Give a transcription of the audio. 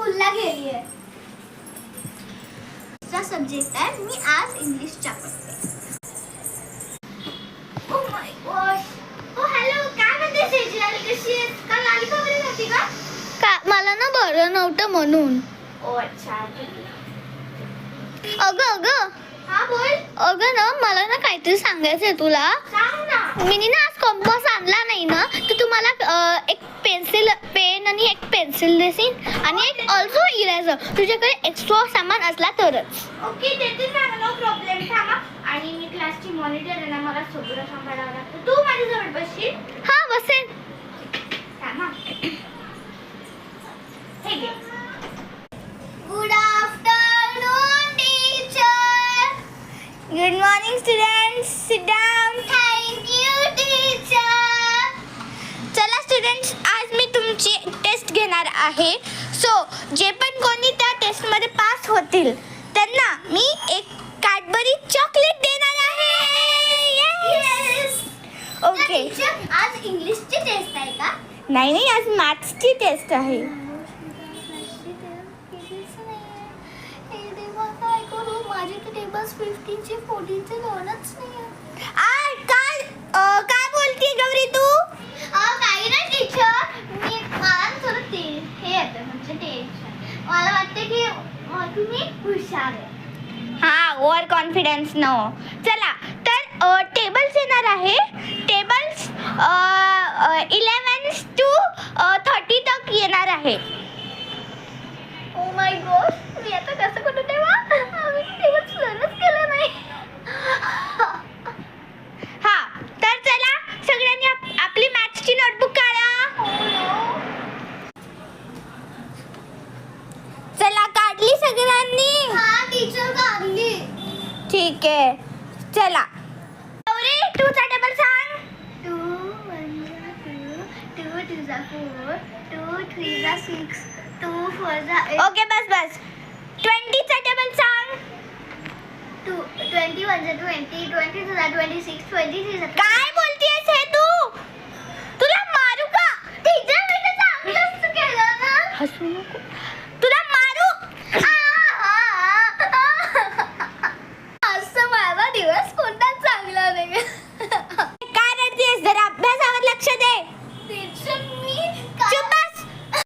स्कूलला गेली आहे. दुसरा सब्जेक्ट आहे. मी आज इंग्लिशचा पडते. Oh my gosh. O hello, काय म्हणते सेजल? कशी आहेस? काल आली का बरी नव्हती का? मला ना बरं नव्हतं म्हणून. ओ अच्छा. अगं हा बोल. अगं ना मला ना काहीतरी सांगायचंय तुला. सांग ना. मी ना आज कंपास आणला नाही ना, तर तुम्हाला एक पेन आणि एक पेन्सिल देशील आणि एक ऑल्सो इरेझर. तुझ्याकडे एक्स्ट्रा सामान असला तरच. ओके देते ना, नो प्रॉब्लेम. थांबा. आणि मी क्लासची मॉनिटर आहे ना, मला सगळं सांभाळावं लागतं. तू माझ्याजवळ बसशील? हा बसेन. थांबा. हे घे. Good afternoon teacher. Good morning students. Sit down. Thank you teacher. चला स्टुडंट्स, आज मी तुमची टेस्ट घेणार आहे. सो जे पण कोणी त्या टेस्टमध्ये पास होतील त्यांना मी एक कॅडबरी चॉकलेट देणार आहे. येस. ओके. आज इंग्लिशची टेस्ट आहे का? नाही, आज मॅथ्सची टेस्ट आहे. माझे तर टेबल्स 15चे 14चे दोनच नाही. काय बोलते गौरी तू? काही नाही टीचर. मला थोडं हे येतं म्हणजे टेन्शन. मला वाटतं की तुम्ही हुशार आहे. हा, ओव्हर कॉन्फिडन्स नो. चला तर टेबल्स येणार आहे. टेबल्स 11 to 30 तक येणार आहे. ओ माय गॉड, मी आता कसं करू तेव्हा? आम्ही टेबल्स लर्नच केलं नाही. हा तर चला सगळ्यांनी आपली मॅथ्सची नोटबुक काढा. चला काढली सगळ्यांनी? हा टीचर काढली. ठीक आहे. चला गौरी, 2 चा टेबल सांग. 2 1 2 2 2 4 2 3 6 2 4 8. ओके बस. 20 चा टेबल सांग. 21 20 22 26 23. काय बोलतेस हे तू? तुला मारू का? टीचर मी तर चांगलंच केलं ना. हसू नको.